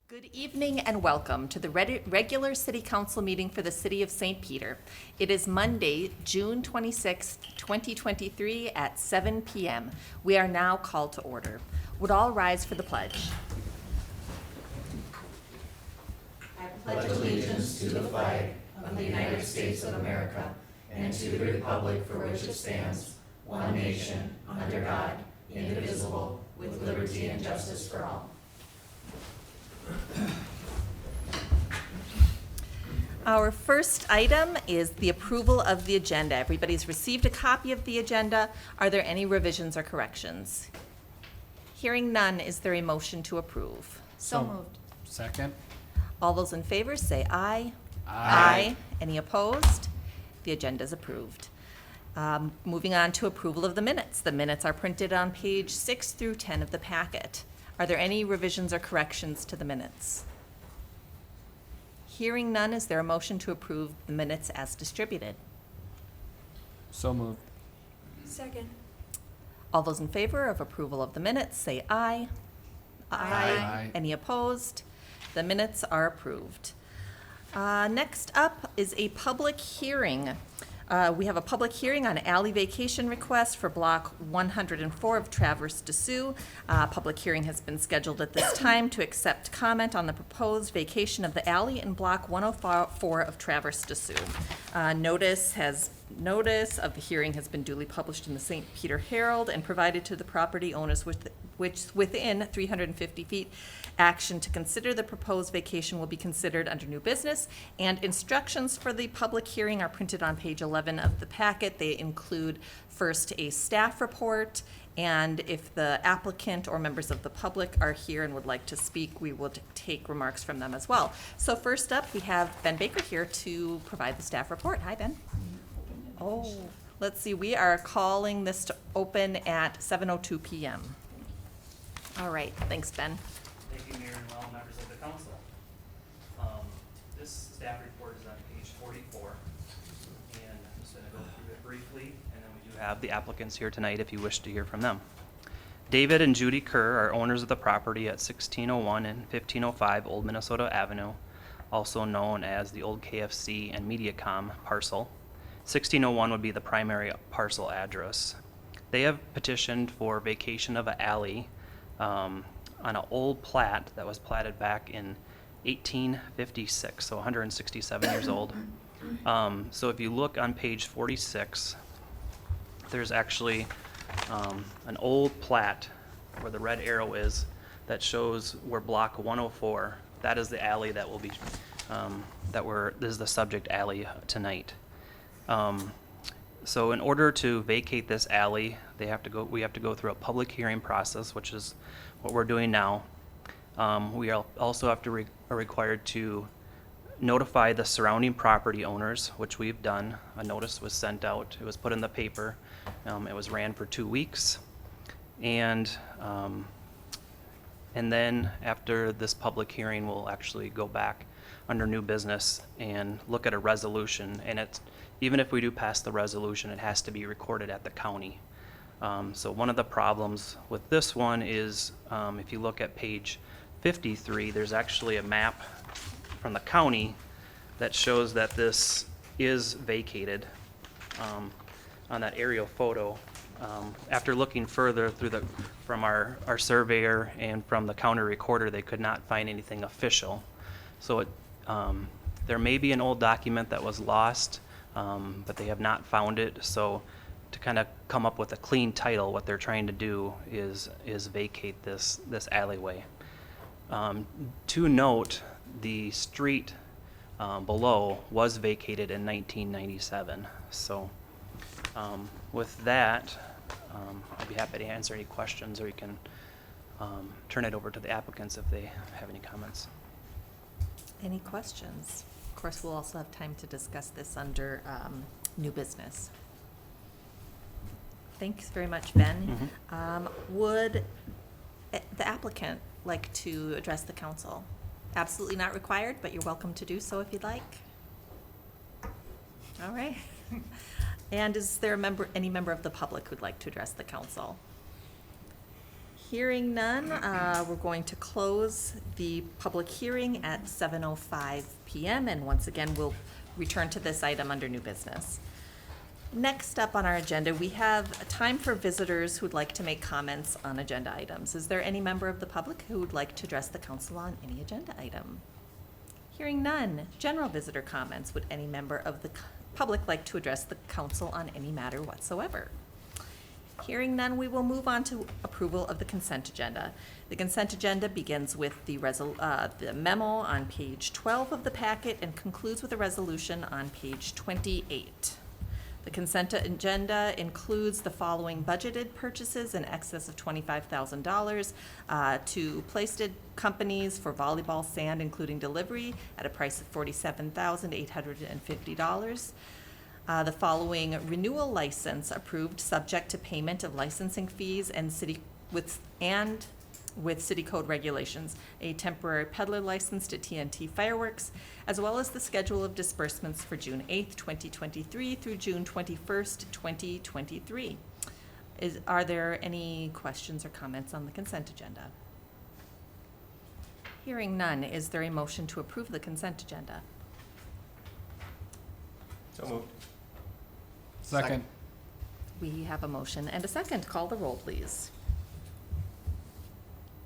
Good evening and welcome to the regular City Council meeting for the City of St. Peter. It is Monday, June 26, 2023 at 7 p.m. We are now called to order. Would all rise for the pledge? I pledge allegiance to the flag of the United States of America and to the republic for which it stands, one nation, under God, indivisible, with liberty and justice for all. Our first item is the approval of the agenda. Everybody's received a copy of the agenda. Are there any revisions or corrections? Hearing none, is there a motion to approve? So moved. Second. All those in favor say aye. Aye. Any opposed? The agenda is approved. Moving on to approval of the minutes. The minutes are printed on page 6 through 10 of the packet. Are there any revisions or corrections to the minutes? Hearing none, is there a motion to approve the minutes as distributed? So moved. Second. All those in favor of approval of the minutes say aye. Aye. Any opposed? The minutes are approved. Next up is a public hearing. We have a public hearing on alley vacation request for Block 104 of Traverse de Sioux. Public hearing has been scheduled at this time to accept comment on the proposed vacation of the alley in Block 104 of Traverse de Sioux. Notice of the hearing has been duly published in the St. Peter Herald and provided to the property owners which within 350 feet. Action to consider the proposed vacation will be considered under new business, and instructions for the public hearing are printed on page 11 of the packet. They include first a staff report, and if the applicant or members of the public are here and would like to speak, we will take remarks from them as well. So first up, we have Ben Baker here to provide the staff report. Hi, Ben. Oh, let's see, we are calling this to open at 7:02 p.m. All right, thanks, Ben. Thank you, Mayor and all members of the council. This staff report is on page 44, and I'm just going to go through it briefly, and then we do have the applicants here tonight if you wish to hear from them. David and Judy Kerr are owners of the property at 1601 and 1505 Old Minnesota Avenue, also known as the old KFC and Mediacom parcel. 1601 would be the primary parcel address. They have petitioned for vacation of an alley on an old plat that was platted back in 1856, so 167 years old. So if you look on page 46, there's actually an old plat where the red arrow is that shows where block 104, that is the alley that will be, this is the subject alley tonight. So in order to vacate this alley, we have to go through a public hearing process, which is what we're doing now. We also have to are required to notify the surrounding property owners, which we've done. A notice was sent out. It was put in the paper. It was ran for 2 weeks, and then after this public hearing, we'll actually go back under new business and look at a resolution. And even if we do pass the resolution, it has to be recorded at the county. So one of the problems with this one is if you look at page 53, there's actually a map from the county that shows that this is vacated on that aerial photo. After looking further from our surveyor and from the county recorder, they could not find anything official. So there may be an old document that was lost, but they have not found it. So to kind of come up with a clean title, what they're trying to do is vacate this alleyway. To note, the street below was vacated in 1997. So with that, I'd be happy to answer any questions, or you can turn it over to the applicants if they have any comments. Any questions? Of course, we'll also have time to discuss this under new business. Thanks very much, Ben. Would the applicant like to address the council? Absolutely not required, but you're welcome to do so if you'd like. All right. And is there any member of the public who'd like to address the council? Hearing none, we're going to close the public hearing at 7:05 PM. And once again, we'll return to this item under new business. Next up on our agenda, we have time for visitors who'd like to make comments on agenda items. Is there any member of the public who would like to address the council on any agenda item? Hearing none, general visitor comments. Would any member of the public like to address the council on any matter whatsoever? Hearing none, we will move on to approval of the consent agenda. The consent agenda begins with the memo on page 12 of the packet and concludes with a resolution on page 28. The consent agenda includes the following budgeted purchases in excess of $25,000 to placed companies for volleyball sand, including delivery, at a price of $47,850. The following renewal license approved, subject to payment of licensing fees and with city code regulations, a temporary peddler license to TNT Fireworks, as well as the schedule of disbursements for June 8th, 2023 through June 21st, 2023. Are there any questions or comments on the consent agenda? Hearing none, is there a motion to approve the consent agenda? So moved. Second. We have a motion and a second. Call the roll, please.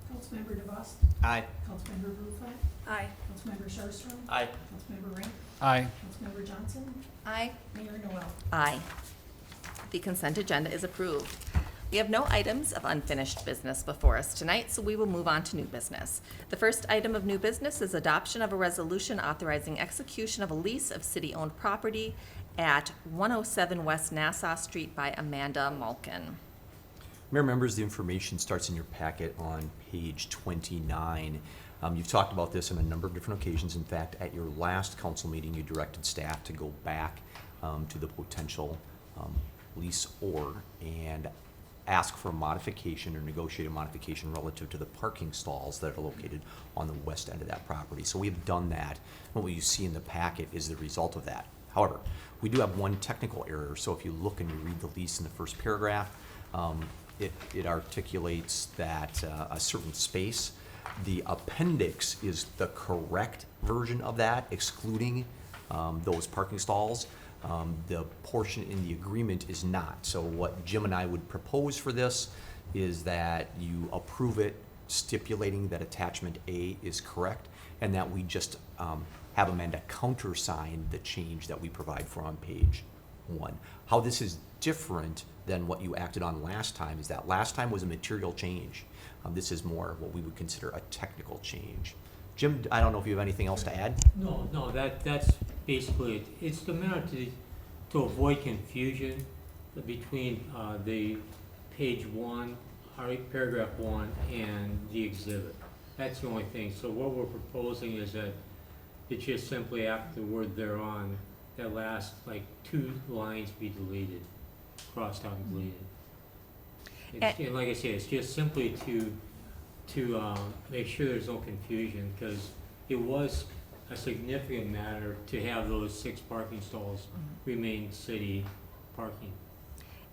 Councilmember DeVos. Aye. Councilmember Rufo. Aye. Councilmember Sharpstra. Aye. Councilmember Rank. Aye. Councilmember Johnson. Aye. Mayor Noel. Aye. The consent agenda is approved. We have no items of unfinished business before us tonight, so we will move on to new business. The first item of new business is adoption of a resolution authorizing execution of a lease of city-owned property at 107 West Nassau Street by Amanda Malkin. Mayor, members, the information starts in your packet on page 29. You've talked about this on a number of different occasions. In fact, at your last council meeting, you directed staff to go back to the potential leaseor and ask for a modification or negotiate a modification relative to the parking stalls that are located on the west end of that property. So we have done that. What you see in the packet is the result of that. However, we do have one technical error. So if you look and you read the lease in the first paragraph, it articulates that a certain space. The appendix is the correct version of that, excluding those parking stalls. The portion in the agreement is not. So what Jim and I would propose for this is that you approve it stipulating that attachment A is correct and that we just have Amanda countersign the change that we provide for on page 1. How this is different than what you acted on last time is that last time was a material change. This is more what we would consider a technical change. Jim, I don't know if you have anything else to add? No, that's basically it. It's the matter to avoid confusion between the page 1, paragraph 1, and the exhibit. That's the only thing. So what we're proposing is that it just simply after the word thereon, that last like 2 lines be deleted, crossed out and deleted. And like I said, it's just simply to make sure there's no confusion, because it was a significant matter to have those 6 parking stalls remain city parking.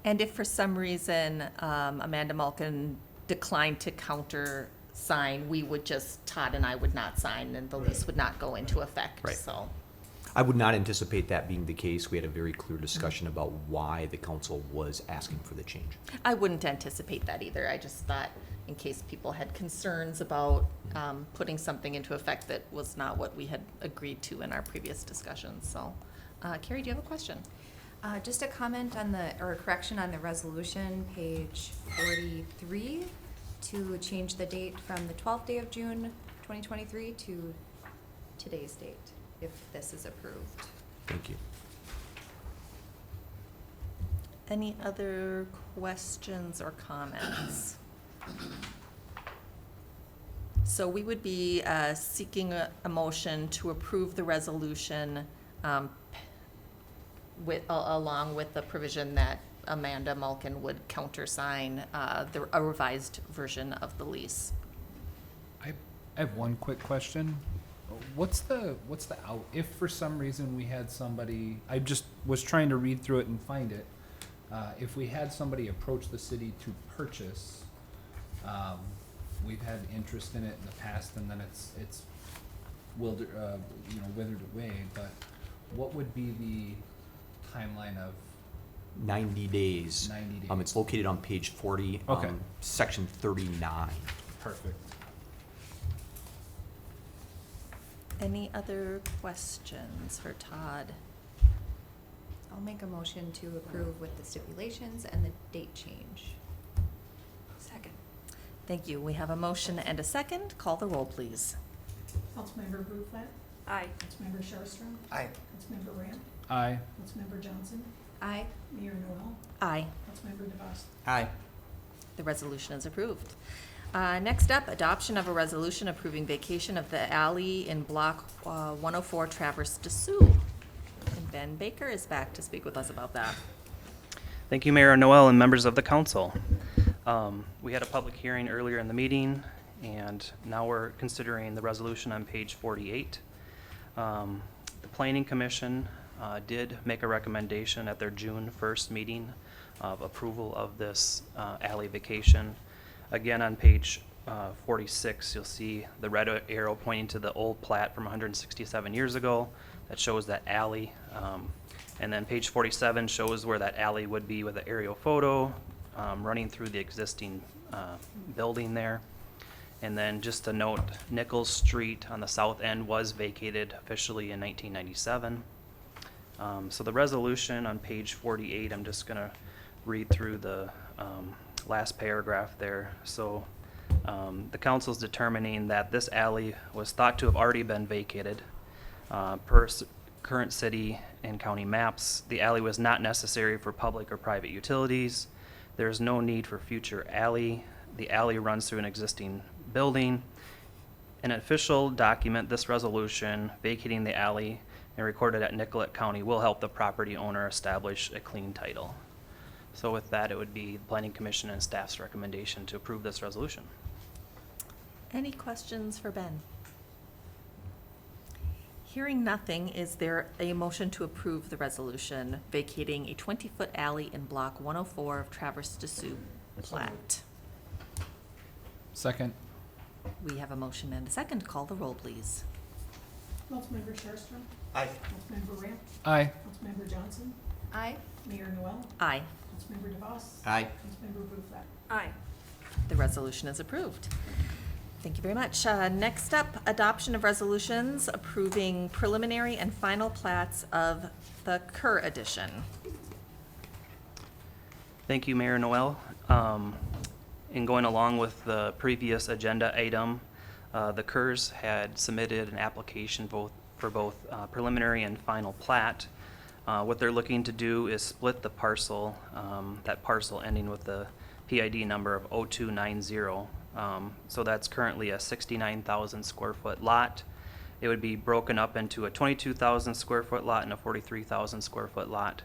And if for some reason Amanda Malkin declined to countersign, we would just, Todd and I would not sign, and the lease would not go into effect. Right. So. I would not anticipate that being the case. We had a very clear discussion about why the council was asking for the change. I wouldn't anticipate that either. I just thought in case people had concerns about putting something into effect that was not what we had agreed to in our previous discussions. So, Carrie, do you have a question? Just a comment on or a correction on the resolution, page 43, to change the date from the 12th day of June 2023 to today's date, if this is approved. Thank you. Any other questions or comments? So we would be seeking a motion to approve the resolution along with the provision that Amanda Malkin would countersign a revised version of the lease. I have one quick question. What's the out, if for some reason we had somebody, I just was trying to read through it and find it. If we had somebody approach the city to purchase We've had interest in it in the past, and then it's withered away, but what would be the timeline of 90 days. 90 days? It's located on page 40, Okay. section 39. Perfect. Any other questions for Todd? I'll make a motion to approve with the stipulations and the date change. Second. Thank you. We have a motion and a second. Call the roll, please. Councilmember Bruflat. Aye. Councilmember Sharpstra. Aye. Councilmember Ramp. Aye. Councilmember Johnson. Aye. Mayor Noel. Aye. Councilmember DeVos. Aye. The resolution is approved. Next up, adoption of a resolution approving vacation of the alley in Block 104 Traverse de Sioux. And Ben Baker is back to speak with us about that. Thank you, Mayor Noel and members of the council. We had a public hearing earlier in the meeting, and now we're considering the resolution on page 48. The Planning Commission did make a recommendation at their June 1st meeting of approval of this alley vacation. Again, on page 46, you'll see the red arrow pointing to the old plat from 167 years ago that shows that alley. And then page 47 shows where that alley would be with an aerial photo running through the existing building there. And then just to note, Nichols Street on the south end was vacated officially in 1997. So the resolution on page 48, I'm just going to read through the last paragraph there. So the council's determining that this alley was thought to have already been vacated. Per current city and county maps, the alley was not necessary for public or private utilities. There is no need for future alley. The alley runs through an existing building. An official document, this resolution vacating the alley and recorded at Nicollet County will help the property owner establish a clean title. So with that, it would be the Planning Commission and staff's recommendation to approve this resolution. Any questions for Ben? Hearing nothing, is there a motion to approve the resolution vacating a 20-foot alley in Block 104 of Traverse de Sioux plat? Second. We have a motion and a second. Call the roll, please. Councilmember Sharpstra. Aye. Councilmember Ramp. Aye. Councilmember Johnson. Aye. Mayor Noel. Aye. Councilmember DeVos. Aye. Councilmember Bruflat. Aye. The resolution is approved. Thank you very much. Next up, adoption of resolutions approving preliminary and final plats of the Kerr Edition. Thank you, Mayor Noel. In going along with the previous agenda item, the Kerrs had submitted an application for both preliminary and final plat. What they're looking to do is split the parcel, that parcel ending with the PID number of 0290. So that's currently a 69,000 square foot lot. It would be broken up into a 22,000 square foot lot and a 43,000 square foot lot.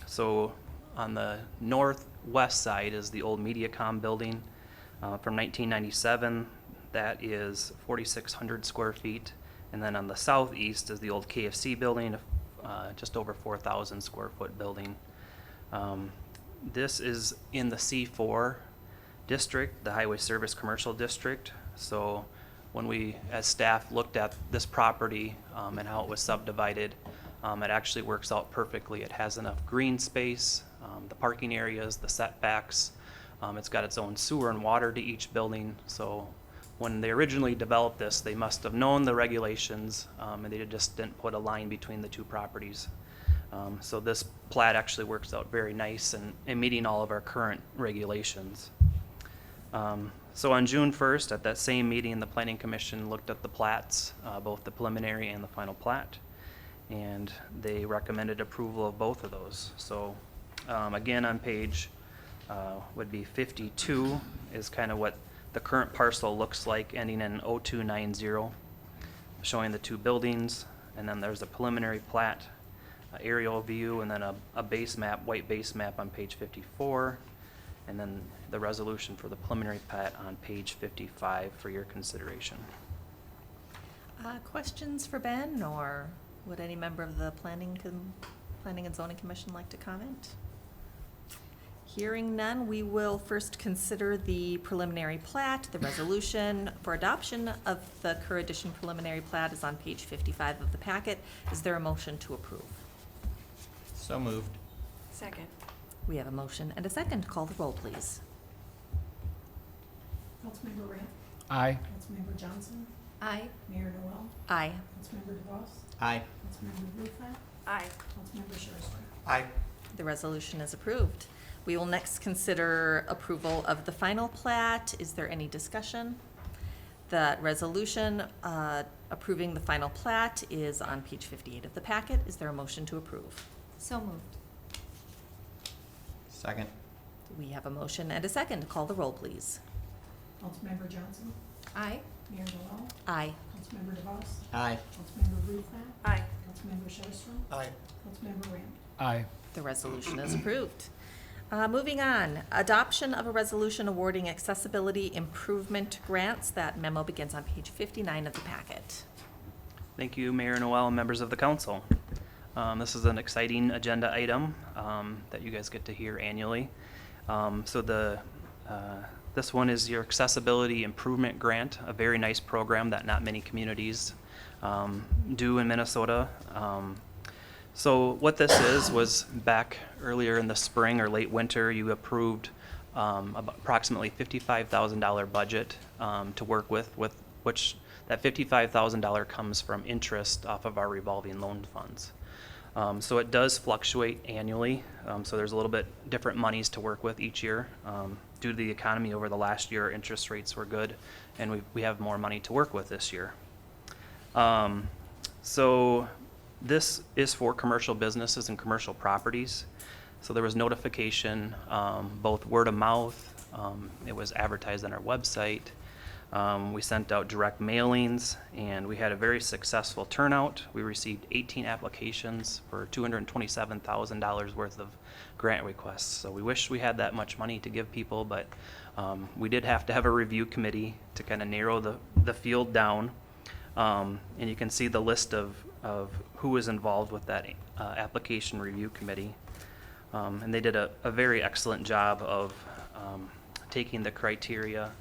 So on the northwest side is the old MediaCom building from 1997. That is 4,600 square feet. And then on the southeast is the old KFC building, just over 4,000 square foot building. This is in the C4 district, the Highway Service Commercial District. So when we, as staff, looked at this property and how it was subdivided, it actually works out perfectly. It has enough green space, the parking areas, the setbacks. It's got its own sewer and water to each building. So when they originally developed this, they must have known the regulations, and they just didn't put a line between the two properties. So this plat actually works out very nice and meeting all of our current regulations. So on June 1st, at that same meeting, the Planning Commission looked at the plats, both the preliminary and the final plat, and they recommended approval of both of those. So again, on page would be 52 is kind of what the current parcel looks like, ending in 0290, showing the two buildings, and then there's a preliminary plat, aerial view, and then a base map, white base map on page 54, and then the resolution for the preliminary plat on page 55 for your consideration. Questions for Ben, or would any member of the Planning and Zoning Commission like to comment? Hearing none, we will first consider the preliminary plat. The resolution for adoption of the Kerr Edition preliminary plat is on page 55 of the packet. Is there a motion to approve? So moved. Second. We have a motion and a second. Call the roll, please. Councilmember Ramp, Aye. Councilmember Johnson, Aye. Mayor Noel, Aye. Councilmember DeVos, Aye. Councilmember Bluefett, Aye. Councilmember Sherrissville. Aye. The resolution is approved. We will next consider approval of the final plat. Is there any discussion? The resolution approving the final plat is on page 58 of the packet. Is there a motion to approve? So moved. Second. We have a motion and a second. Call the roll, please. Councilmember Johnson, Aye. Mayor Noel, Aye. Councilmember DeVos, Aye. Councilmember Bluefett, Aye. Councilmember Sherrissville, Aye. Councilmember Ramp. Aye. The resolution is approved. Moving on, adoption of a resolution awarding accessibility improvement grants. That memo begins on page 59 of the packet. Thank you, Mayor Noel and members of the council. This is an exciting agenda item that you guys get to hear annually. This one is your Accessibility Improvement Grant, a very nice program that not many communities do in Minnesota. So what this was back earlier in the spring or late winter, you approved about approximately $55,000 budget to work with which that $55,000 comes from interest off of our revolving loan funds. So it does fluctuate annually, so there's a little bit different monies to work with each year. Due to the economy over the last year, interest rates were good, and we have more money to work with this year. So this is for commercial businesses and commercial properties. So there was notification, both word of mouth, it was advertised on our website. We sent out direct mailings, and we had a very successful turnout. We received 18 applications for $227,000 worth of grant requests. So we wish we had that much money to give people, but we did have to have a review committee to kind of narrow the field down. And you can see the list of who was involved with that application review committee. And they did a very excellent job of taking the criteria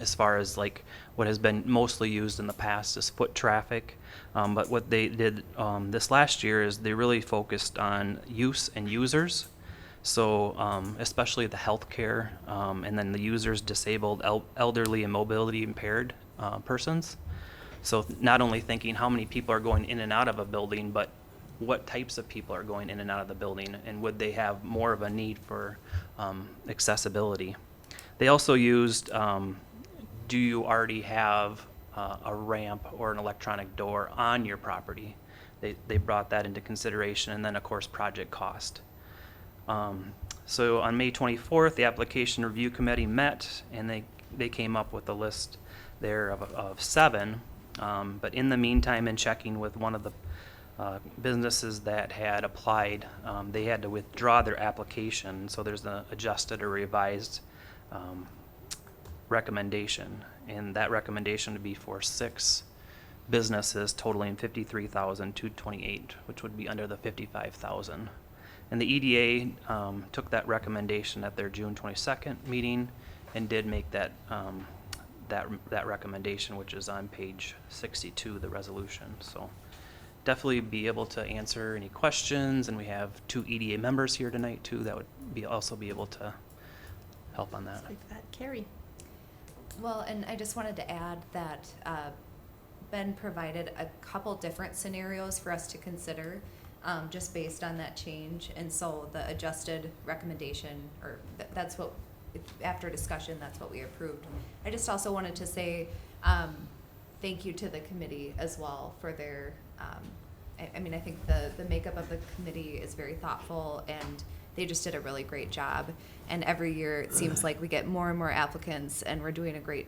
as far as like what has been mostly used in the past is foot traffic. But what they did this last year is they really focused on use and users. So especially the healthcare and then the users disabled, elderly and mobility impaired persons. So not only thinking how many people are going in and out of a building, but what types of people are going in and out of the building, and would they have more of a need for accessibility. They also used, do you already have a ramp or an electronic door on your property? They brought that into consideration, and then of course project cost. So on May 24th, the application review committee met, and they came up with a list there of 7. But in the meantime, in checking with one of the businesses that had applied, they had to withdraw their application. So there's an adjusted or revised recommendation, and that recommendation would be for 6 businesses totaling $53,228, which would be under the $55,000. And the EDA took that recommendation at their June 22nd meeting and did make that recommendation, which is on page 62 of the resolution. So definitely be able to answer any questions, and we have 2 EDA members here tonight too that would also be able to help on that. Like that, Carrie. Well, and I just wanted to add that Ben provided a couple different scenarios for us to consider, just based on that change. And so the adjusted recommendation, or that's what, after discussion, that's what we approved. I just also wanted to say thank you to the committee as well for their, I mean, I think the makeup of the committee is very thoughtful, and they just did a really great job. And every year it seems like we get more and more applicants, and we're doing a great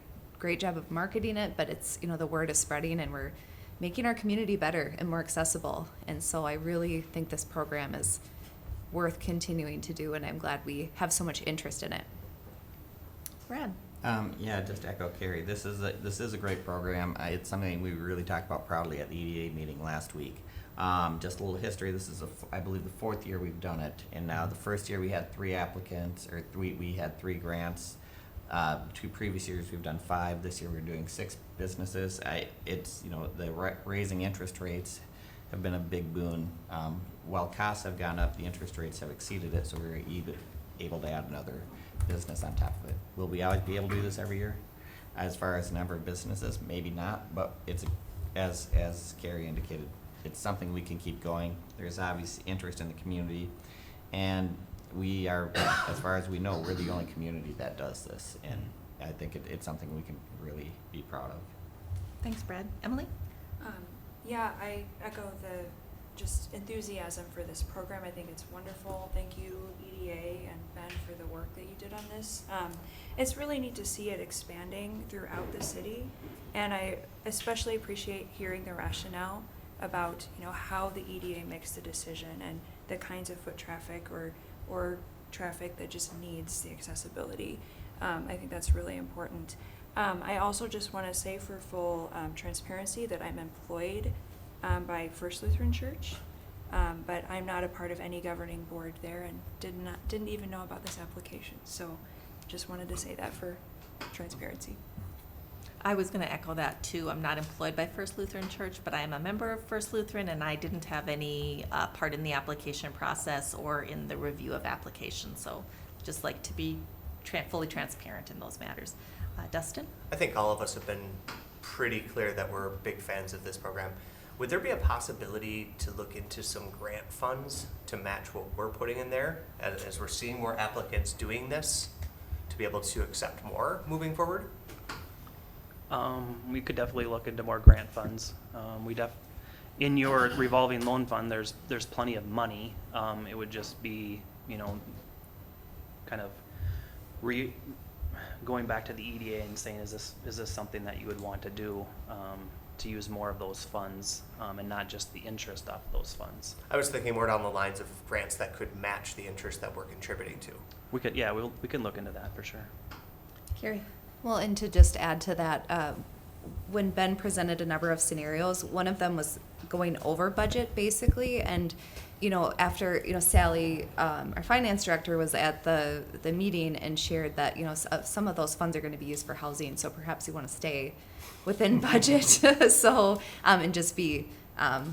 job of marketing it, but it's, you know, the word is spreading, and we're making our community better and more accessible. And so I really think this program is worth continuing to do, and I'm glad we have so much interest in it. Brad. Yeah, just to echo Carrie, this is a great program. It's something we really talked about proudly at the EDA meeting last week. Just a little history. This is I believe the 4th year we've done it, and now the first year we had 3 applicants, or we had 3 grants. 2 previous years we've done 5. This year we're doing 6 businesses. It's the raising interest rates have been a big boon. While costs have gone up, the interest rates have exceeded it, so we're able to add another business on top of it. Will we always be able to do this every year? As far as the number of businesses, maybe not, but it's, as Carrie indicated, it's something we can keep going. There's obvious interest in the community, and we are, as far as we know, we're the only community that does this, and I think it's something we can really be proud of. Thanks, Brad. Emily? Yeah, I echo the just enthusiasm for this program. I think it's wonderful. Thank you, EDA and Ben, for the work that you did on this. It's really neat to see it expanding throughout the city, and I especially appreciate hearing the rationale about how the EDA makes the decision and the kinds of foot traffic or traffic that just needs the accessibility. I think that's really important. I also just want to say for full transparency that I'm employed by First Lutheran Church, but I'm not a part of any governing board there and didn't even know about this application. So just wanted to say that for transparency. I was going to echo that too. I'm not employed by First Lutheran Church, but I am a member of First Lutheran, and I didn't have any part in the application process or in the review of applications. So just like to be fully transparent in those matters. Dustin? I think all of us have been pretty clear that we're big fans of this program. Would there be a possibility to look into some grant funds to match what we're putting in there as we're seeing more applicants doing this, to be able to accept more moving forward? We could definitely look into more grant funds. In your revolving loan fund, there's plenty of money. It would just be, kind of going back to the EDA and saying, is this something that you would want to do, to use more of those funds, and not just the interest off those funds? I was thinking more down the lines of grants that could match the interest that we're contributing to. We could, we can look into that for sure. Carrie? Well, and to just add to that, when Ben presented a number of scenarios, one of them was going over budget basically, and after Sally, our finance director, was at the meeting and shared that some of those funds are going to be used for housing, so perhaps you want to stay within budget. So and just be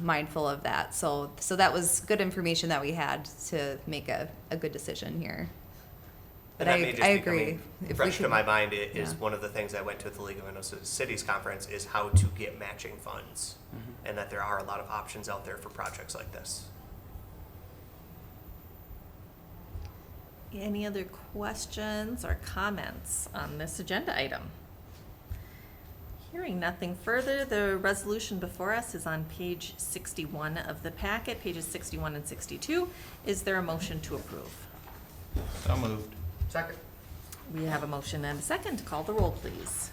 mindful of that. So that was good information that we had to make a good decision here. And that may just be agree. coming fresh to my mind is one of the things I went to at the League of Minnesota Cities conference is how to get matching funds, and that there are a lot of options out there for projects like this. Any other questions or comments on this agenda item? Hearing nothing further, the resolution before us is on page 61 of the packet, pages 61 and 62. Is there a motion to approve? So moved. Second. We have a motion and a second. Call the roll, please.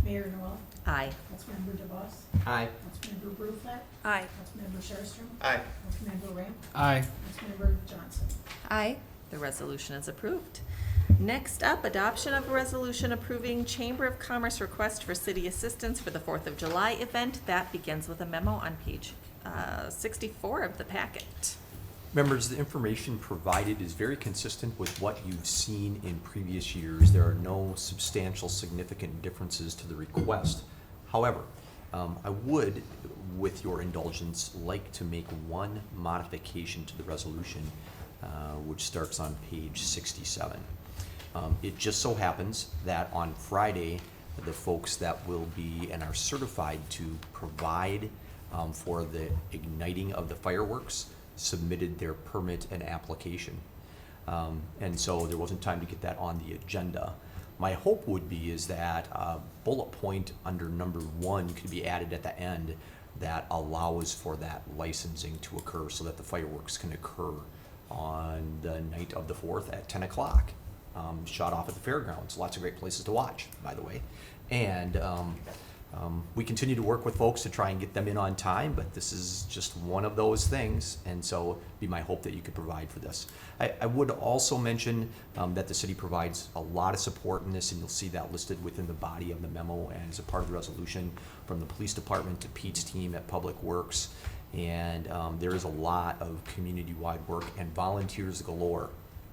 Mayor Noel, Aye. Councilmember DeVos, Aye. Councilmember Bruflat, Aye. Councilmember Sherstrom, Aye. Councilmember Ramp, Aye. Councilmember Johnson. Aye. The resolution is approved. Next up, adoption of a resolution approving Chamber of Commerce request for city assistance for the 4th of July event. That begins with a memo on page 64 of the packet. Members, the information provided is very consistent with what you've seen in previous years. There are no substantial significant differences to the request. However, I would, with your indulgence, like to make one modification to the resolution, which starts on page 67. It just so happens that on Friday, the folks that will be and are certified to provide for the igniting of the fireworks submitted their permit and application. And so there wasn't time to get that on the agenda. My hope would be is that a bullet point under number 1 could be added at the end that allows for that licensing to occur so that the fireworks can occur on the night of the 4th at 10 o'clock. Shot off at the fairgrounds. Lots of great places to watch, by the way. And We continue to work with folks to try and get them in on time, but this is just one of those things, and so it'd be my hope that you could provide for this. I would also mention that the city provides a lot of support in this, and you'll see that listed within the body of the memo and as a part of the resolution, from the police department to Pete's team at Public Works. And there is a lot of community-wide work and volunteers galore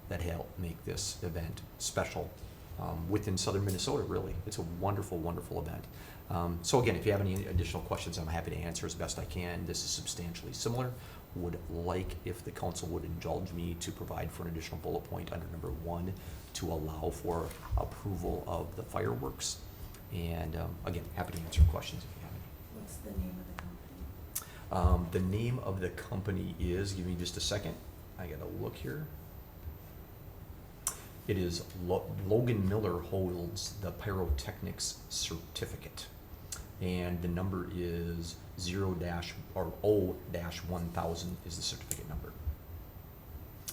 that help make this event special within southern Minnesota, really. It's a wonderful, wonderful event. So again, if you have any additional questions, I'm happy to answer as best I can. This is substantially similar. Would like if the council would indulge me to provide for an additional bullet point under number 1 to allow for approval of the fireworks. And again, happy to answer questions if you have any. What's the name of the company? The name of the company is, give me just a second, I gotta look here. It is Logan Miller holds the pyrotechnics certificate. And the number is 0-1000 is the certificate number.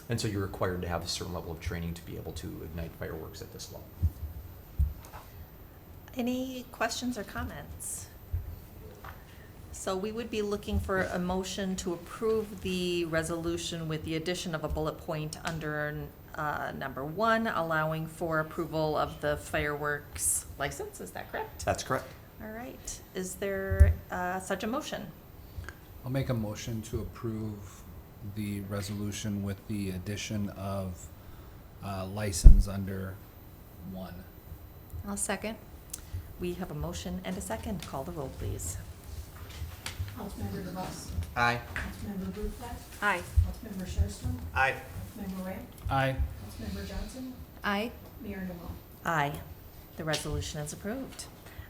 And so you're required to have a certain level of training to be able to ignite fireworks at this level. Any questions or comments? So we would be looking for a motion to approve the resolution with the addition of a bullet point under number 1, allowing for approval of the fireworks license. Is that correct? That's correct. All right. Is there such a motion? I'll make a motion to approve the resolution with the addition of license under 1. I'll second. We have a motion and a second. Call the roll, please. Councilmember DeVos. Aye. Councilmember Bruflat. Aye. Councilmember Sherstrom. Aye. Councilmember Ram. Aye. Councilmember Johnson. Aye. Mayor Noel. Aye. The resolution is approved.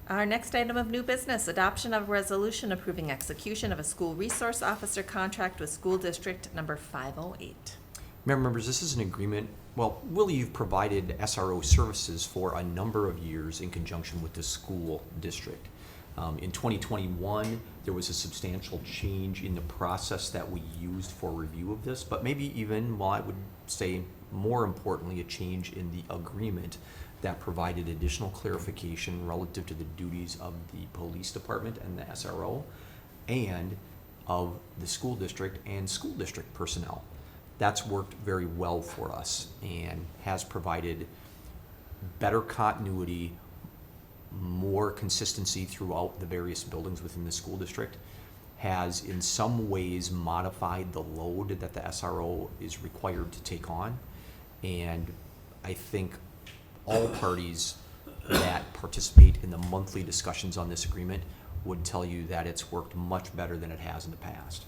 Our next item of new business, adoption of a resolution approving execution of a school resource officer contract with school district number 508. Mayor members, this is an agreement, well, Willie, you've provided SRO services for a number of years in conjunction with the school district. In 2021, there was a substantial change in the process that we used for review of this, but maybe even, well, I would say more importantly, a change in the agreement that provided additional clarification relative to the duties of the police department and the SRO and of the school district and school district personnel. That's worked very well for us and has provided better continuity, more consistency throughout the various buildings within the school district, has in some ways modified the load that the SRO is required to take on. And I think all parties that participate in the monthly discussions on this agreement would tell you that it's worked much better than it has in the past.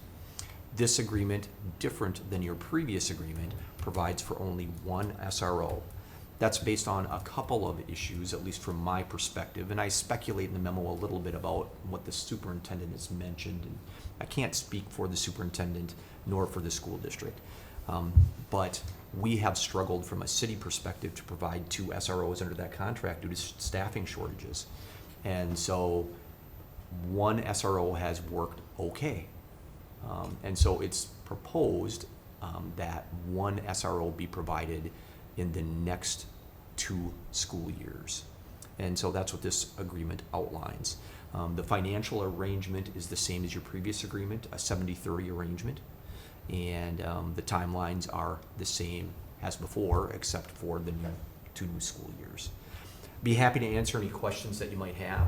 This agreement, different than your previous agreement, provides for only one SRO. That's based on a couple of issues, at least from my perspective, and I speculate in the memo a little bit about what the superintendent has mentioned, and I can't speak for the superintendent nor for the school district. But we have struggled from a city perspective to provide 2 SROs under that contract due to staffing shortages. And so one SRO has worked okay. And so it's proposed that one SRO be provided in the next 2 school years. And so that's what this agreement outlines. The financial arrangement is the same as your previous agreement, a 70-30 arrangement. And the timelines are the same as before, except for the 2 new school years. Be happy to answer any questions that you might have.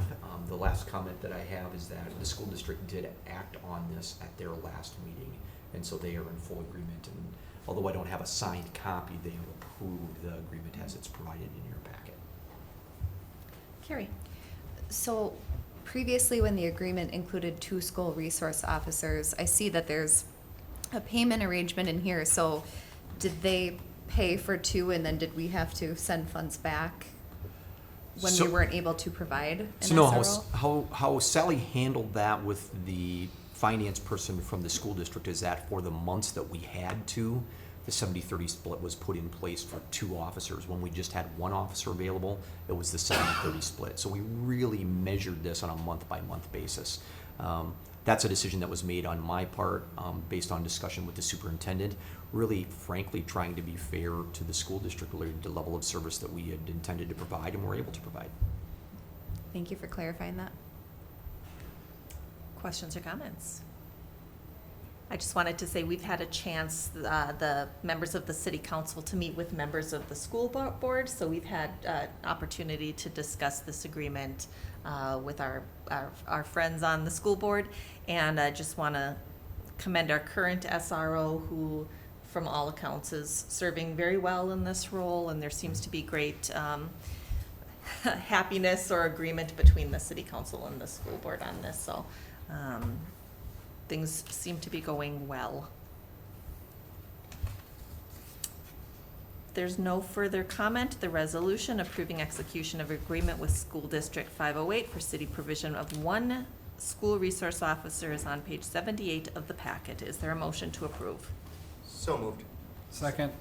The last comment that I have is that the school district did act on this at their last meeting, and so they are in full agreement. And although I don't have a signed copy, they have approved the agreement as it's provided in your packet. Carrie? So previously, when the agreement included 2 school resource officers, I see that there's a payment arrangement in here. So did they pay for 2 and then did we have to send funds back when we weren't able to provide an So no, SRO? how Sally handled that with the finance person from the school district is that for the months that we had to, the 70-30 split was put in place for 2 officers. When we just had 1 officer available, it was the 70-30 split. So we really measured this on a month-by-month basis. That's a decision that was made on my part based on discussion with the superintendent, really frankly trying to be fair to the school district related to the level of service that we had intended to provide and were able to provide. Thank you for clarifying that. questions or comments? I just wanted to say we've had a chance, the members of the city council, to meet with members of the school board. So we've had opportunity to discuss this agreement with our friends on the school board. And I just want to commend our current SRO, who from all accounts is serving very well in this role. And there seems to be great happiness or agreement between the city council and the school board on this. So things seem to be going well. There's no further comment. The resolution approving execution of agreement with School District 508 for city provision of 1 school resource officer is on page 78 of the packet. Is there a motion to approve? So moved. Second.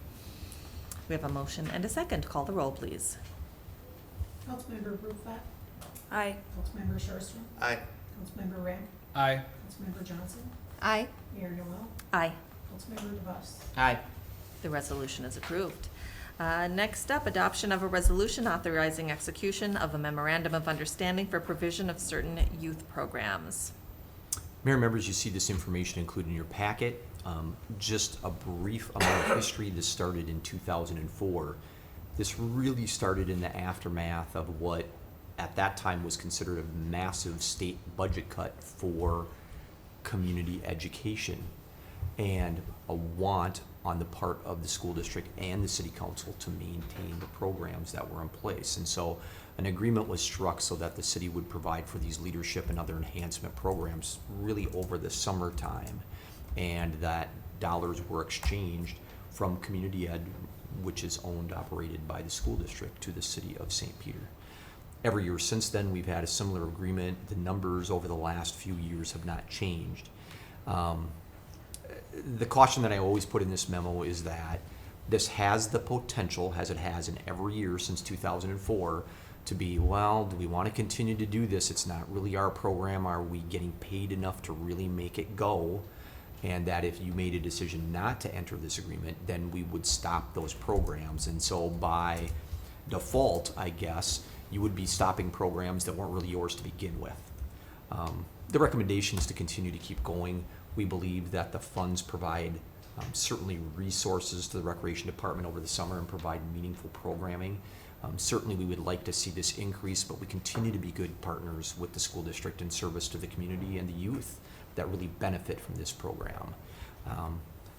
We have a motion and a second. Call the roll, please. Councilmember Bruflat. Aye. Councilmember Sherstrom. Aye. Councilmember Ramp. Aye. Councilmember Johnson. Aye. Mayor Noel. Aye. Councilmember DeVos. Aye. The resolution is approved. Next up, adoption of a resolution authorizing execution of a memorandum of understanding for provision of certain youth programs. Mayor, members, you see this information included in your packet. Just a brief amount of history. This started in 2004. This really started in the aftermath of what at that time was considered a massive state budget cut for community education, and a want on the part of the school district and the city council to maintain the programs that were in place. And so an agreement was struck so that the city would provide for these leadership and other enhancement programs really over the summertime, and that dollars were exchanged from community ed, which is owned, operated by the school district, to the city of St. Peter. Every year since then, we've had a similar agreement. The numbers over the last few years have not changed. The caution that I always put in this memo is that this has the potential, as it has in every year since 2004, to be, well, do we want to continue to do this? It's not really our program. Are we getting paid enough to really make it go? And that if you made a decision not to enter this agreement, then we would stop those programs. And so by default, I guess, you would be stopping programs that weren't really yours to begin with. The recommendation is to continue to keep going. We believe that the funds provide certainly resources to the Recreation Department over the summer and provide meaningful programming. Certainly we would like to see this increase, but we continue to be good partners with the school district in service to the community and the youth that really benefit from this program.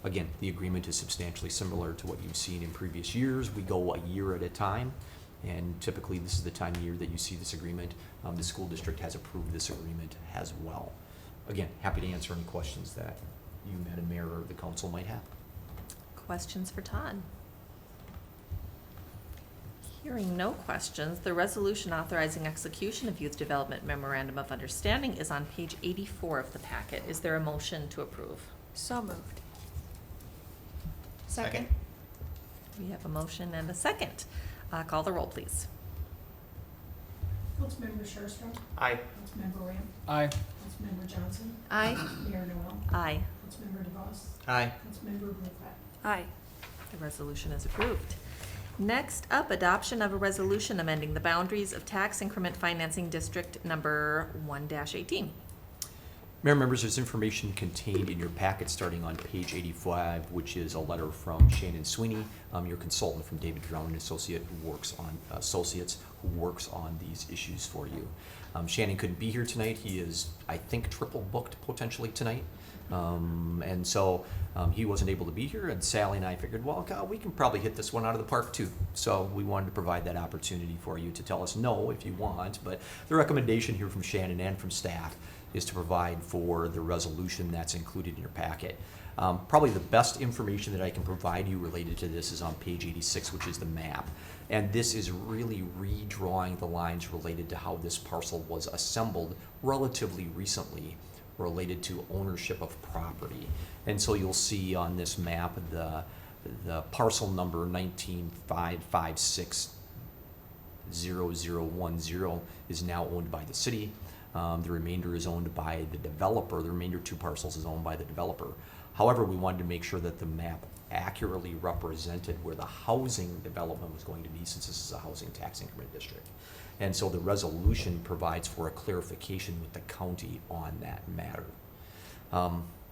Again, the agreement is substantially similar to what you've seen in previous years. We go a year at a time, and typically this is the time of year that you see this agreement. The school district has approved this agreement as well. Again, happy to answer any questions that you, Madam Mayor, or the council might have. Questions for Todd? Hearing no questions, the resolution authorizing execution of Youth Development Memorandum of Understanding is on page 84 of the packet. Is there a motion to approve? So moved. Second. We have a motion and a second. Call the roll, please. Councilmember Sherstrom. Aye. Councilmember Ramp. Aye. Councilmember Johnson. Aye. Mayor Noel. Aye. Councilmember DeVos. Aye. Councilmember Bruflat. Aye. The resolution is approved. Next up, adoption of a resolution amending the boundaries of Tax Increment Financing District number 1-18. Mayor, members, there's information contained in your packet starting on page 85, which is a letter from Shannon Sweeney, your consultant from David Drown and Associates who works on these issues for you. Shannon couldn't be here tonight. He is, I think, triple booked potentially tonight. And so he wasn't able to be here, and Sally and I figured, well, God, we can probably hit this one out of the park too. So we wanted to provide that opportunity for you to tell us no if you want, but the recommendation here from Shannon and from staff is to provide for the resolution that's included in your packet. Probably the best information that I can provide you related to this is on page 86, which is the map. And this is really redrawing the lines related to how this parcel was assembled relatively recently, related to ownership of property. And so you'll see on this map the parcel number 195560010 is now owned by the city. The remainder is owned by the developer. The remainder 2 parcels is owned by the developer. However, we wanted to make sure that the map accurately represented where the housing development was going to be, since this is a housing tax increment district. And so the resolution provides for a clarification with the county on that matter.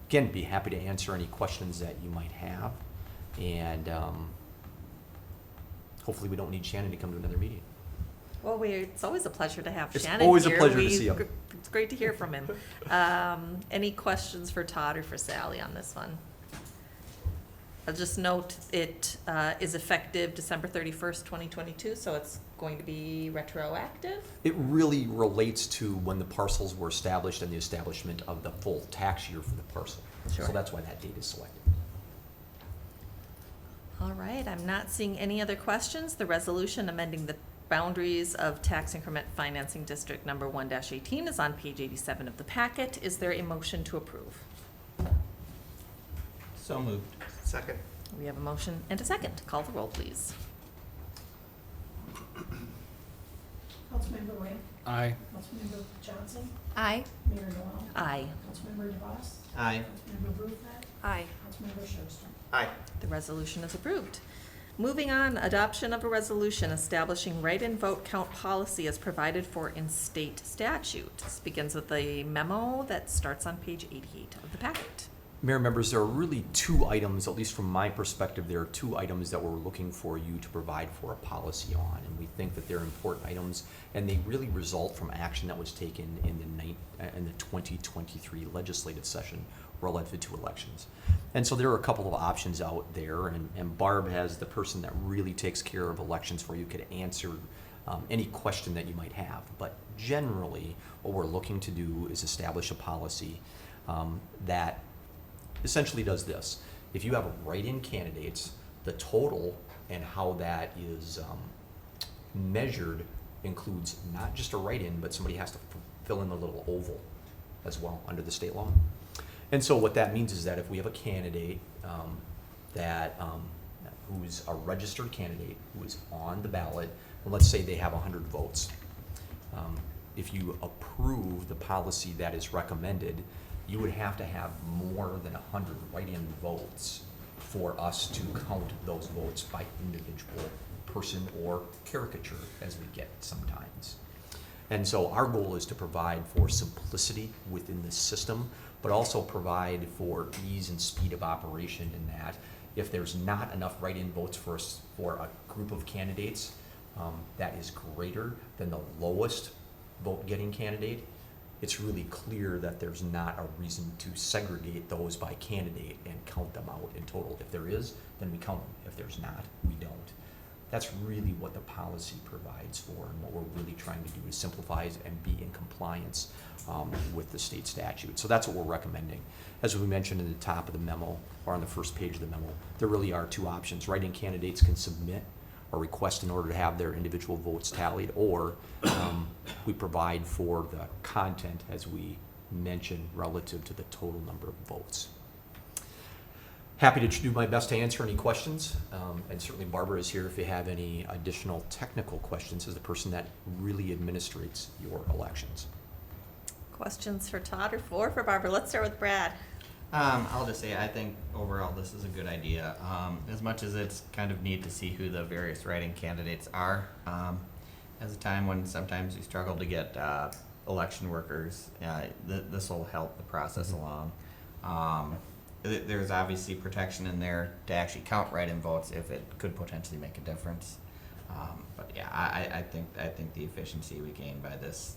Again, be happy to answer any questions that you might have. And hopefully we don't need Shannon to come to another meeting. Well, it's always a pleasure to have It's Shannon here. always a pleasure to see him. It's great to hear from him. Any questions for Todd or for Sally on this one? I'll just note it is effective December 31st, 2022, so it's going to be retroactive. It really relates to when the parcels were established and the establishment of the full tax year for the parcel. Sure. So that's why that date is selected. All right, I'm not seeing any other questions. The resolution amending the boundaries of tax increment financing district number 1-18 is on page 87 of the packet. Is there a motion to approve? So moved. Second. We have a motion and a second. Call the roll, please. Councilmember Webb, Aye. Councilmember Johnson, Aye. Mayor Noel, Aye. Councilmember DeVos, Aye. Councilmember Bruflat, Aye. Councilmember Schuster. Aye. The resolution is approved. Moving on, adoption of a resolution establishing write-in vote count policy as provided for in state statute. This begins with a memo that starts on page 88 of the packet. Mayor, members, there are really 2 items, at least from my perspective, there are 2 items that we're looking for you to provide for a policy on. And we think that they're important items, and they really result from action that was taken in the 2023 legislative session relative to elections. And so there are a couple of options out there, and Barb, has the person that really takes care of elections for you, could answer any question that you might have. But generally, what we're looking to do is establish a policy that essentially does this. If you have write-in candidates, the total and how that is measured includes not just a write-in, but somebody has to fill in the little oval as well under the state law. And so what that means is that if we have a candidate who's a registered candidate, who is on the ballot, and let's say they have 100 votes, if you approve the policy that is recommended, you would have to have more than 100 write-in votes for us to count those votes by individual person or caricature, as we get sometimes. And so our goal is to provide for simplicity within the system, but also provide for ease and speed of operation in that if there's not enough write-in votes for a group of candidates that is greater than the lowest vote-getting candidate, it's really clear that there's not a reason to segregate those by candidate and count them out in total. If there is, then we count them. If there's not, we don't. That's really what the policy provides for, and what we're really trying to do is simplify and be in compliance with the state statute. So that's what we're recommending. As we mentioned in the top of the memo, or on the first page of the memo, there really are 2 options. Write-in candidates can submit a request in order to have their individual votes tallied, or we provide for the content, as we mentioned, relative to the total number of votes. Happy to do my best to answer any questions, and certainly Barbara is here if you have any additional technical questions as the person that really administrates your elections. Questions for Todd or for Barbara? Let's start with Brad. I'll just say I think overall this is a good idea. As much as it's kind of neat to see who the various write-in candidates are, as a time when sometimes we struggle to get election workers, this will help the process along. There's obviously protection in there to actually count write-in votes if it could potentially make a difference. But yeah, I think the efficiency we gain by this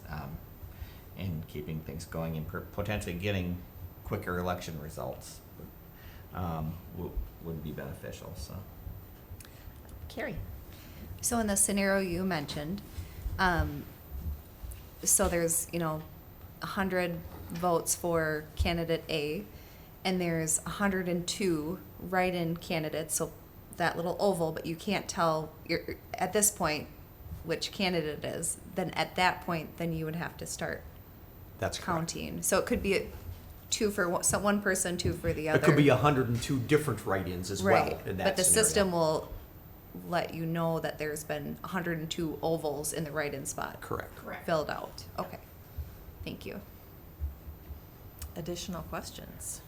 in keeping things going and potentially getting quicker election results would be beneficial. So, Carrie. So in the scenario you mentioned, so there's, 100 votes for candidate A, and there's 102 write-in candidates, so that little oval, but you can't tell at this point which candidate it is. Then at that point, then you would have to start That's correct. counting. So it could be 2 for one person, 2 for the other. It could be 102 different write-ins as right. well in that But the scenario. system will let you know that there's been 102 ovals in the write-in spot Correct. Correct. filled out. Okay. Thank you. Additional questions?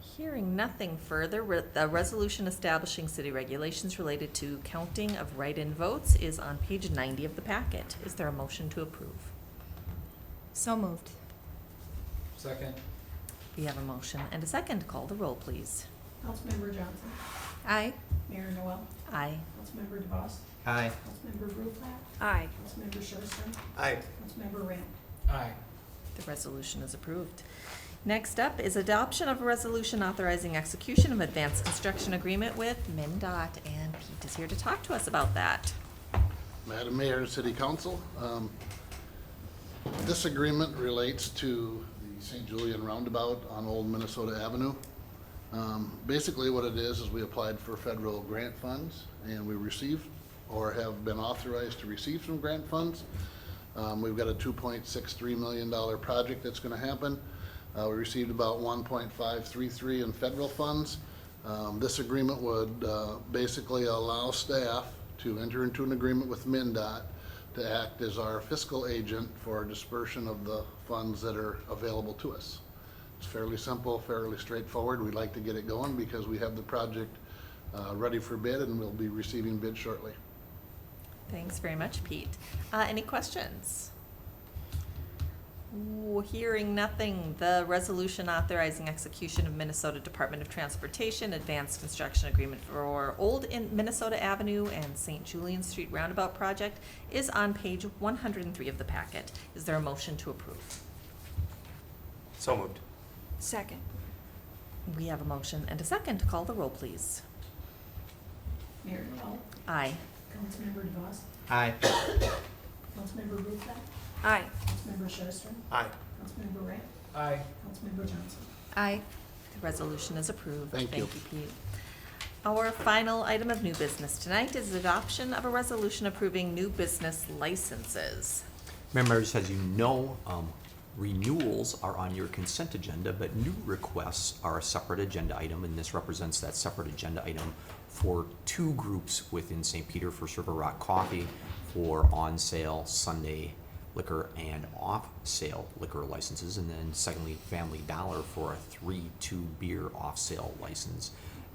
Hearing nothing further, the resolution establishing city regulations related to counting of write-in votes is on page 90 of the packet. Is there a motion to approve? So moved. Second. We have a motion and a second. Call the roll, please. Councilmember Johnson. Aye. Mayor Noel. Aye. Councilmember DeVos. Aye. Councilmember Bruflat. Aye. Councilmember Sherstrom. Aye. Councilmember Ramp. Aye. The resolution is approved. Next up is adoption of a resolution authorizing execution of advanced construction agreement with MnDOT, and Pete is here to talk to us about that. Madam Mayor and City Council, this agreement relates to the St. Julian Roundabout on Old Minnesota Avenue. Basically what it is we applied for federal grant funds, and we received or have been authorized to receive some grant funds. We've got a $2.63 million project that's gonna happen. We received about 1.533 in federal funds. This agreement would basically allow staff to enter into an agreement with MnDOT to act as our fiscal agent for dispersion of the funds that are available to us. It's fairly simple, fairly straightforward. We'd like to get it going because we have the project ready for bid, and we'll be receiving bid shortly. Thanks very much, Pete. Any questions? Hearing nothing, the resolution authorizing execution of Minnesota Department of Transportation Advanced Construction Agreement for Old Minnesota Avenue and St. Julian Street Roundabout Project is on page 103 of the packet. Is there a motion to approve? So moved. Second. We have a motion and a second. Call the roll, please. Mayor Noel. Aye. Councilmember DeVos. Aye. Councilmember Bruflat. Aye. Councilmember Sherstrom. Aye. Councilmember Ramp. Aye. Councilmember Johnson. Aye. The resolution is approved. Thank you. Pete. Our final item of new business tonight is adoption of a resolution approving new business licenses. Members, as you know, renewals are on your consent agenda, but new requests are a separate agenda item, and this represents that separate agenda item for two groups within St. Peter, for River Rock Coffee for on-sale Sunday liquor and off-sale liquor licenses, and then secondly, Family Dollar for a 3-2 beer off-sale license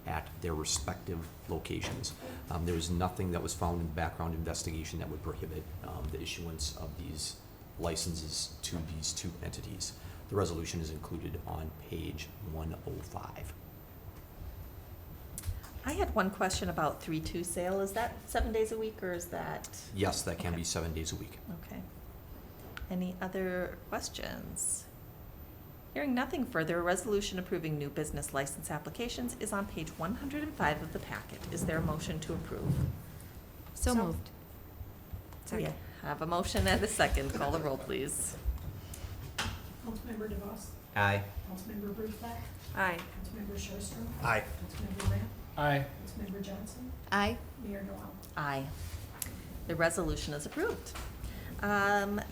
at their respective locations. There was nothing that was found in background investigation that would prohibit the issuance of these licenses to these two entities. The resolution is included on page 105. I had one question about 3-2 sale. Is that 7 days a week, or is that? Yes, that can Okay. be 7 days a week. Okay. Any other questions? Hearing nothing further, a resolution approving new business license applications is on page 105 of the packet. Is there a motion to approve? So moved. We have a motion and a second. Call the roll, please. Councilmember DeVos. Aye. Councilmember Bruflat. Aye. Councilmember Sherstrom. Aye. Councilmember Ramp. Aye. Councilmember Johnson. Aye. Mayor Noel. Aye. The resolution is approved.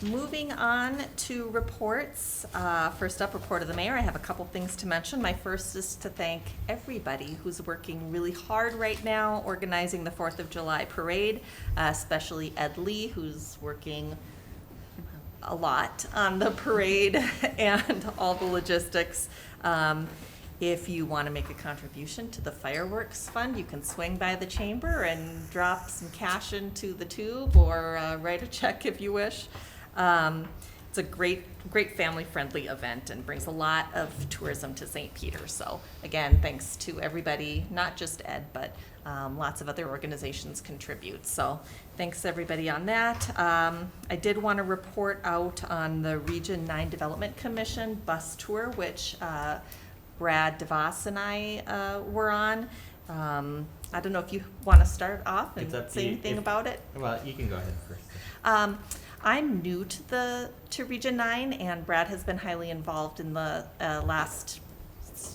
Moving on to reports. First up, report of the mayor. I have a couple things to mention. My first is to thank everybody who's working really hard right now organizing the 4th of July parade, especially Ed Lee, who's working a lot on the parade and all the logistics. If you want to make a contribution to the fireworks fund, you can swing by the chamber and drop some cash into the tube, or write a check if you wish. It's a great family-friendly event and brings a lot of tourism to St. Peter. So again, thanks to everybody, not just Ed, but lots of other organizations contribute. So thanks everybody on that. I did want to report out on the Region 9 Development Commission bus tour, which Brad DeVos and I were on. I don't know if you want to start off and It's up to say you. anything about it. Well, you can go ahead first. I'm new to Region 9, and Brad has been highly involved in the last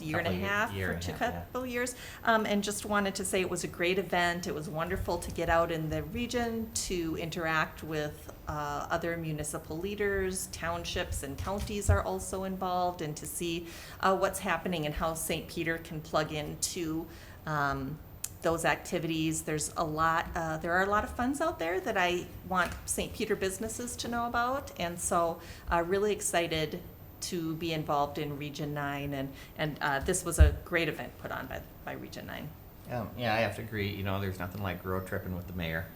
year and a half, year or and a two half, yeah. couple years, and just wanted to say it was a great event. It was wonderful to get out in the region to interact with other municipal leaders. Townships and counties are also involved, and to see what's happening and how St. Peter can plug into those activities. There are a lot of funds out there that I want St. Peter businesses to know about, and so really excited to be involved in Region 9, and this was a great event put on by Region 9. Yeah, I have to agree. You know, there's nothing like road tripping with the mayor.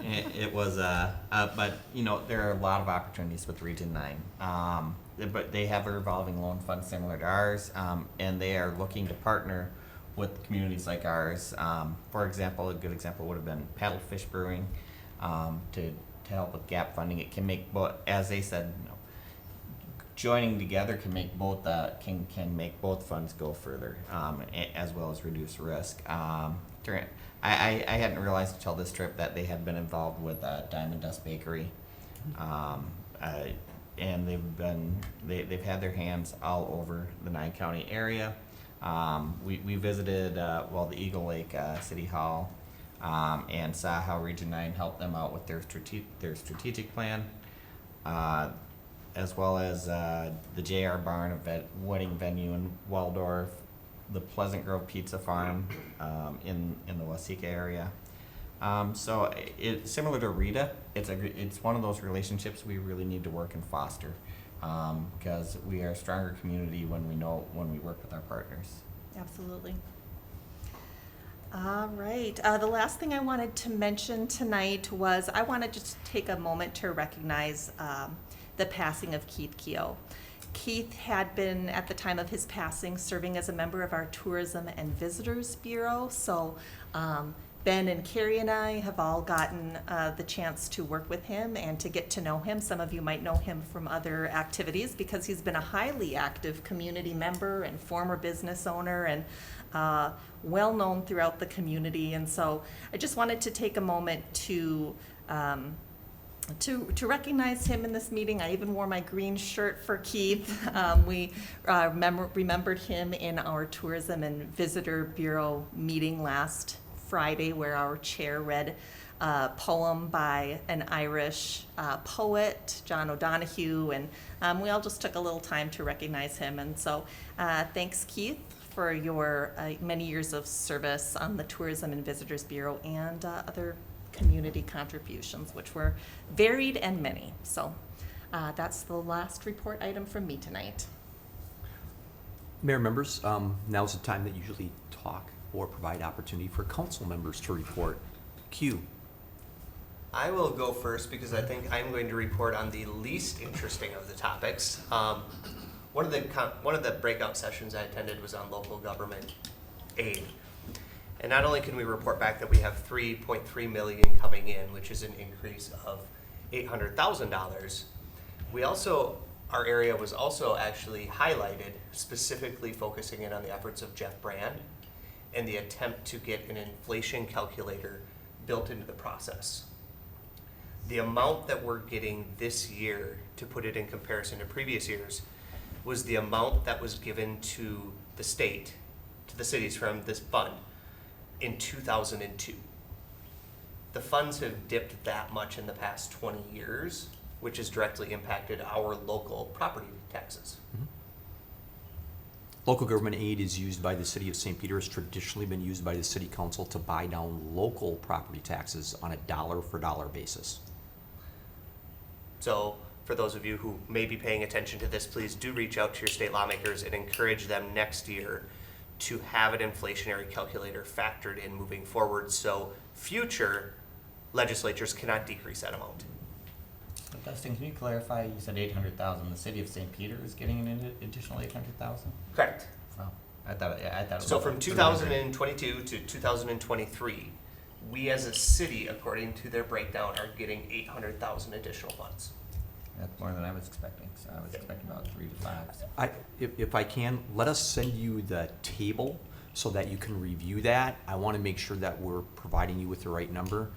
It was, but you know, there are a lot of opportunities with Region 9. But they have a revolving loan fund similar to ours, and they are looking to partner with communities like ours. For example, a good example would have been Paddlefish Brewing, to help with gap funding. It can make both, as they said, you know, joining together can make both can make both funds go further, as well as reduce risk. I hadn't realized until this trip that they had been involved with Diamond Dust Bakery, and they've had their hands all over the 9-county area. We visited the Eagle Lake City Hall, and saw how Region 9 helped them out with their strategic plan. As well as the JR Barn wedding venue in Waldorf, the Pleasant Grove Pizza Farm in the Waseca area. So it's similar to Rita. It's one of those relationships we really need to work and foster, because we are a stronger community when we work with our partners. Absolutely. All right. The last thing I wanted to mention tonight was I wanted to just take a moment to recognize the passing of Keith Keogh. Keith had been, at the time of his passing, serving as a member of our Tourism and Visitors Bureau. So Ben and Carrie and I have all gotten the chance to work with him and to get to know him. Some of you might know him from other activities because he's been a highly active community member and former business owner and well known throughout the community. And so I just wanted to take a moment to recognize him in this meeting. I even wore my green shirt for Keith. We remembered him in our Tourism and Visitor Bureau meeting last Friday, where our chair read a poem by an Irish poet, John O'Donohue, and we all just took a little time to recognize him. And so thanks, Keith, for your many years of service on the Tourism and Visitors Bureau and other community contributions, which were varied and many. So that's the last report item from me tonight. Mayor, members, now's the time that you usually talk or provide opportunity for council members to report. Q. I will go first because I think I'm going to report on the least interesting of the topics. One of the breakout sessions I attended was on local government aid. And not only can we report back that we have $3.3 million coming in, which is an increase of $800,000, our area was also actually highlighted, specifically focusing in on the efforts of Jeff Brand and the attempt to get an inflation calculator built into the process. The amount that we're getting this year, to put it in comparison to previous years, was the amount that was given to the state, to the cities from this fund in 2002. The funds have dipped that much in the past 20 years, which has directly impacted our local property taxes. Mm-hmm. Local government aid is used by the city of St. Peter, has traditionally been used by the city council to buy down local property taxes on a dollar for dollar basis. So for those of you who may be paying attention to this, please do reach out to your state lawmakers and encourage them next year to have an inflationary calculator factored in moving forward so future legislatures cannot decrease that amount. Dustin, can you clarify? You said 800,000. The city of St. Peter is getting an additional 800,000. Correct. Wow, I thought it So was from 2022 to 2023, we as a city, according to their breakdown, are getting 800,000 additional funds. That's more than I was expecting. So I was expecting about 3 to 5. If I can, let us send you the table so that you can review that. I want to make sure that we're providing you with the right number.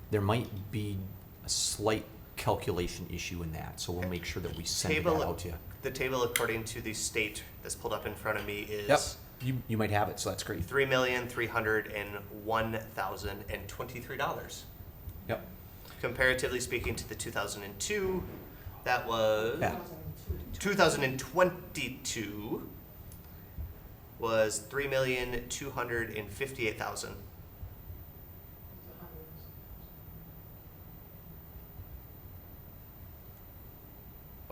There might be a slight calculation issue in that, so we'll make sure that we send that out to you. The table, according to the state that's pulled up in front of me, is Yep, you might have it, so that's great. $3,301,023. Yep. Comparatively speaking to the 2002, that was Yeah. 2022. was $3,258,000.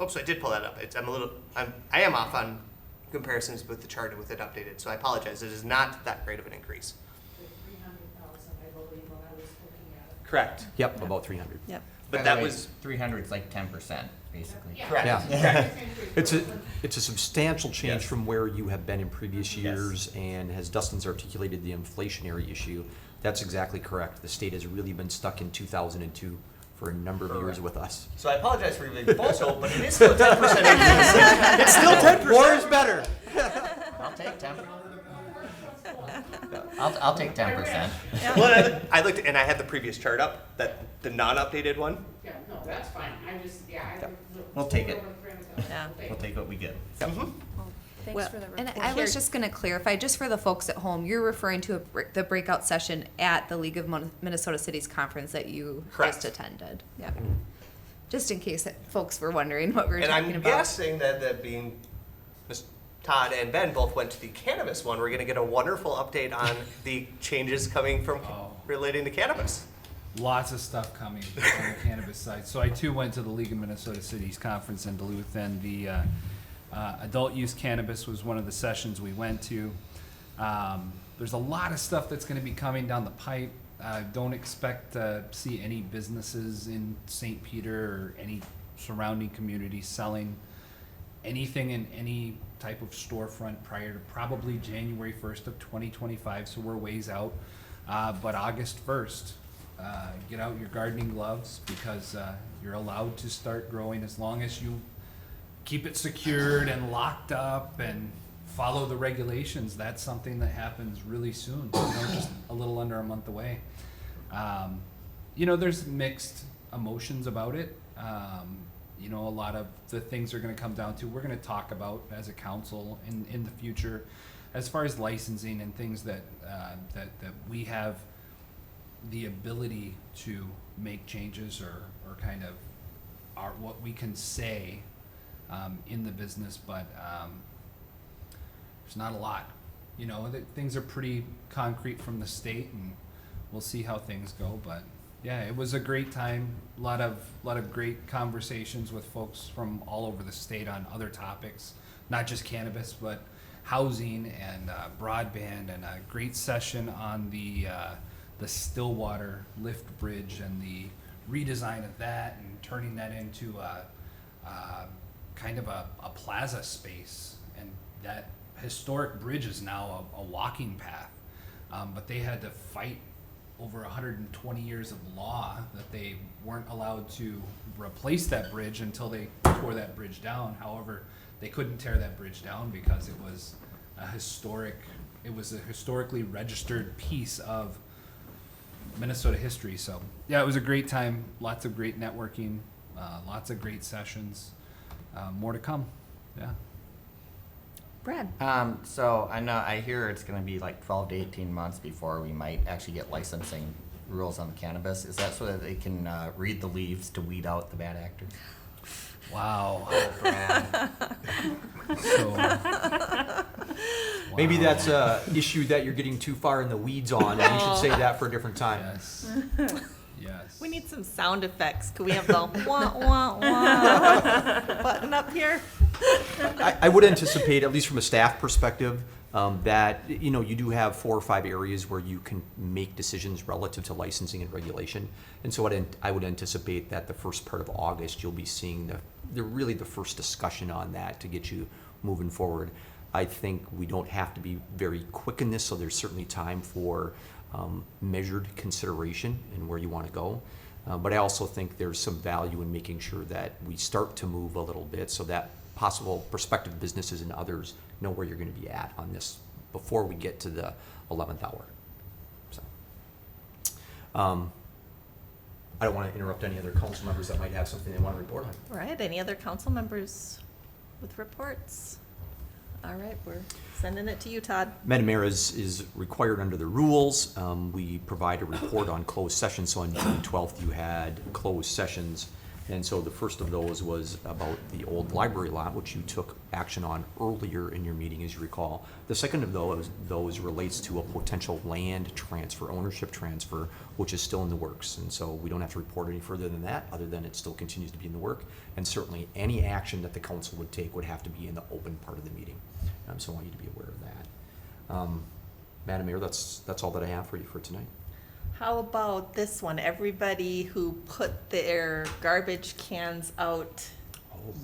Oops, I did pull that up. I am off on comparisons with the chart and with it updated, so I apologize. It is not that great of an increase. 300,000, I believe, when I was looking at it. Correct. Yep, about 300. Yep. But that was 300 is like 10%, basically. correct. Yeah. It's a substantial change Yes. from where you have been in previous Yes. years, and as Dustin's articulated the inflationary issue, that's exactly correct. The state has really been stuck in 2002 for a number of years with us. So I apologize for giving false hope, but it is still 10% increase. It's still 10%. More is better. I'll take 10. I'll take 10%. Well, I looked and I had the previous chart up, the non-updated one. Yeah, no, that's fine, I just, We'll take it. Yeah. We'll take what we get. Thanks Well, for the And report. I was just gonna clarify, just for the folks at home, you're referring to the breakout session at the League of Minnesota Cities Conference that you Correct. just attended. Yeah. Just in case that folks were wondering what we were And talking I'm about. guessing that being Ms. Todd and Ben both went to the cannabis one, we're going to get a wonderful update on the changes coming from relating to cannabis. Lots of stuff coming on the cannabis side. So I too went to the League of Minnesota Cities Conference in Duluth, and the adult use cannabis was one of the sessions we went to. There's a lot of stuff that's going to be coming down the pipe. Don't expect to see any businesses in St. Peter or any surrounding communities selling anything in any type of storefront prior to probably January 1st of 2025, so we're ways out. But August 1st, get out your gardening gloves, because you're allowed to start growing as long as you keep it secured and locked up and follow the regulations. That's something that happens really soon, just a little under a month away. There's mixed emotions about it. A lot of the things are going to come down to, we're going to talk about as a council in the future, as far as licensing and things that we have the ability to make changes or kind of are what we can say in the business, but there's not a lot. Things are pretty concrete from the state, and we'll see how things go. But yeah, it was a great time. A lot of great conversations with folks from all over the state on other topics, not just cannabis, but housing and broadband, and a great session on the Stillwater lift bridge and the redesign of that and turning that into kind of a plaza space. And that historic bridge is now a walking path, but they had to fight over 120 years of law that they weren't allowed to replace that bridge until they tore that bridge down. However, they couldn't tear that bridge down because it was a historically registered piece of Minnesota history. So yeah, it was a great time. Lots of great networking, lots of great sessions. More to come. Yeah. Brad? So I hear it's going to be like 12 to 18 months before we might actually get licensing rules on the cannabis. Is that so that they can read the leaves to weed out the bad actors? Wow. Maybe that's a issue that you're getting too far in the weeds on, and you should say that for a different time. Yes. Yes. We need some sound effects. Could we have the wah, wah, wah button up here? I would anticipate, at least from a staff perspective, that you do have 4 or 5 areas where you can make decisions relative to licensing and regulation, and so I would anticipate that the first part of August you'll be seeing the first discussion on that to get you moving forward. I think we don't have to be very quick in this, so there's certainly time for measured consideration in where you want to go. But I also think there's some value in making sure that we start to move a little bit so that possible prospective businesses and others know where you're going to be at on this before we get to the 11th hour. So, I don't want to interrupt any other council members that might have something they want to report on. All right, any other council members with reports? All right, we're sending it to you, Todd. Madam Mayor, is required under the rules. We provide a report on closed sessions. So on June 12th, you had closed sessions And so the first of those was about the old library lot, which you took action on earlier in your meeting, as you recall. The second of those relates to a potential land transfer, ownership transfer, which is still in the works. And so we don't have to report any further than that, other than it still continues to be in the work. And certainly any action that the council would take would have to be in the open part of the meeting. So I want you to be aware of that. Madam Mayor, that's all that I have for you for tonight. How about this one? Everybody who put their garbage cans out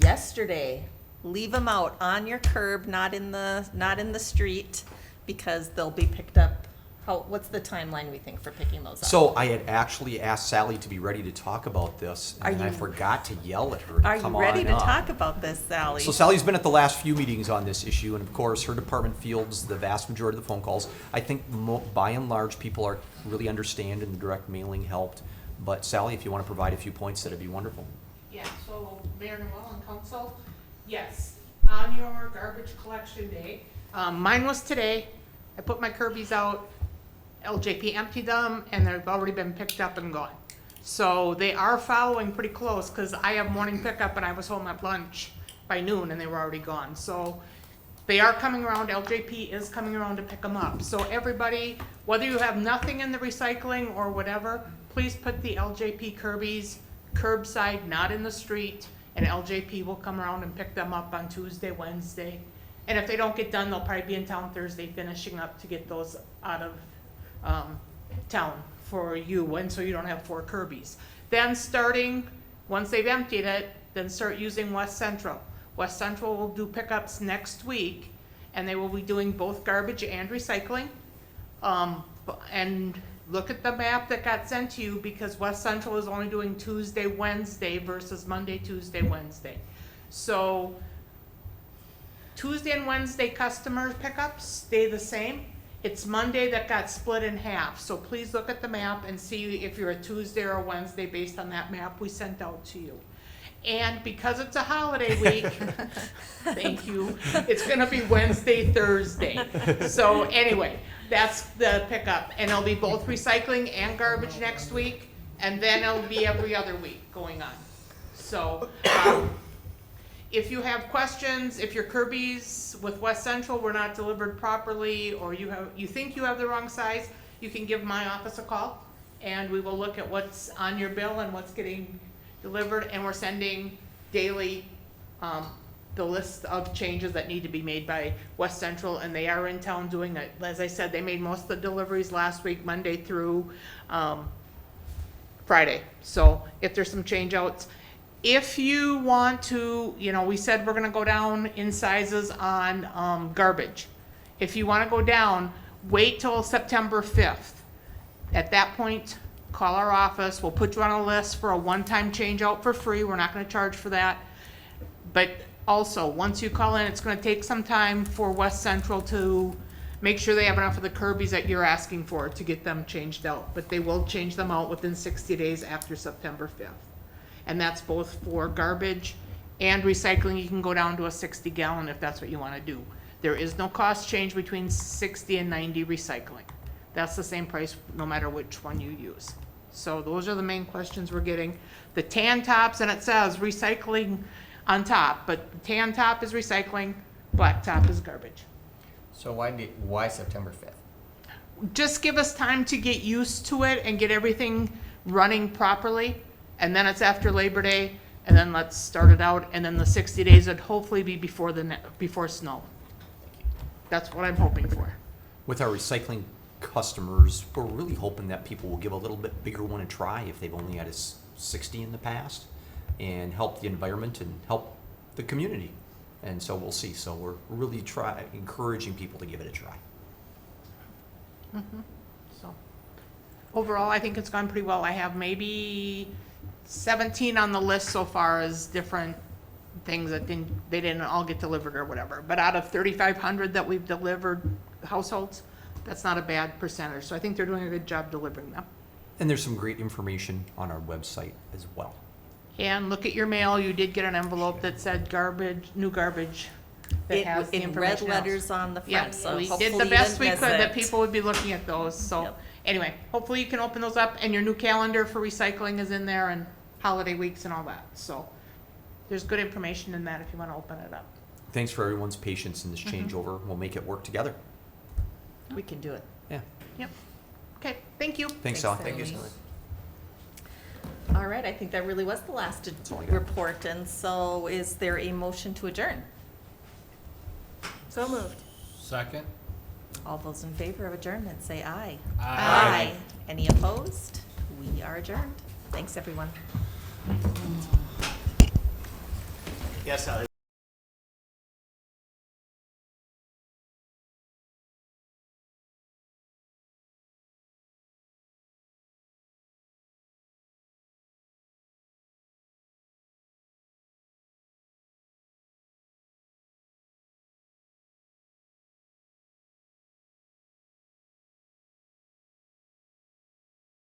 yesterday, leave them out on your curb, not in the street, because they'll be picked up. What's the timeline we think for picking those up? So I had actually asked Sally to be ready to talk about this, and I forgot to yell at her to Are come you ready on to up. talk about this, Sally? So Sally's been at the last few meetings on this issue, and of course, her department fields the vast majority of the phone calls. I think by and large, people are really understand, and the direct mailing helped. But Sally, if you want to provide a few points, that'd be wonderful. Yeah, so Mayor Noel and council, yes, on your garbage collection day, mine was today. I put my Kirby's out, LJP emptied them, and they've already been picked up and gone. So they are following pretty close, because I have morning pickup and I was home at lunch by noon and they were already gone. So they are coming around, LJP is coming around to pick them up. So everybody, whether you have nothing in the recycling or whatever, please put the LJP Kirby's curbside, not in the street, and LJP will come around and pick them up on Tuesday, Wednesday. And if they don't get done, they'll probably be in town Thursday finishing up to get those out of town for you, and so you don't have 4 Kirby's. Then starting, once they've emptied it, then start using West Central. West Central will do pickups next week, and they will be doing both garbage and recycling. And look at the map that got sent to you, because West Central is only doing Tuesday, Wednesday versus Monday, Tuesday, Wednesday. So Tuesday and Wednesday customer pickups stay the same. It's Monday that got split in half, so please look at the map and see if you're a Tuesday or a Wednesday based on that map we sent out to you. And because it's a holiday week, thank you, it's gonna be Wednesday, Thursday. So anyway, that's the pickup, and it'll be both recycling and garbage next week, and then it'll be every other week going on. So, if you have questions, if your Kirby's with West Central were not delivered properly, or you think you have the wrong size, you can give my office a call, and we will look at what's on your bill and what's getting delivered, and we're sending daily the list of changes that need to be made by West Central, and they are in town doing it. As I said, they made most of the deliveries last week, Monday through Friday. So if there's some change outs, if you want to, we said we're gonna go down in sizes on garbage. If you wanna go down, wait till September 5th. At that point, call our office, we'll put you on a list for a one-time change out for free, we're not gonna charge for that. But also, once you call in, it's gonna take some time for West Central to make sure they have enough of the Kirby's that you're asking for to get them changed out. But they will change them out within 60 days after September 5th. And that's both for garbage and recycling. You can go down to a 60-gallon if that's what you wanna do. There is no cost change between 60 and 90 recycling. That's the same price no matter which one you use. So those are the main questions we're getting. The tan tops, and it says recycling on top, but tan top is recycling, black top is garbage. So why September 5th? Just give us time to get used to it and get everything running properly, and then it's after Labor Day, and then let's start it out, and then the 60 days would hopefully be before snow. That's what I'm hoping for. With our recycling customers, we're really hoping that people will give a little bit bigger one a try if they've only had a 60 in the past, and help the environment and help the community. And so we'll see. So we're really encouraging people to give it a try. So overall, I think it's gone pretty well. I have maybe 17 on the list so far as different things that they didn't all get delivered or whatever. But out of 3,500 that we've delivered households, that's not a bad percentage. So I think they're doing a good job delivering them. And there's some great information on our website as well. And look at your mail. You did get an envelope that said garbage, new garbage. That has the In red information else. letters on the Yeah, front, so we hopefully did the you best didn't we miss could, that it. people would be looking at those. So Yep. anyway, hopefully you can open those up, and your new calendar for recycling is in there, and holiday weeks and all that. So there's good information in that if you want to open it up. Thanks for everyone's patience in this changeover. We'll make it work together. We can do it. Yeah. Yep. Okay, thank you. Thanks, Sally. Thank you, Sally. Sally. All right, I think that really was the last all I got. report, and so is there a motion to adjourn? So moved. Second? All those in favor of adjournment, say aye. Aye. Any opposed? We are adjourned. Thanks, everyone. Yes, Sally.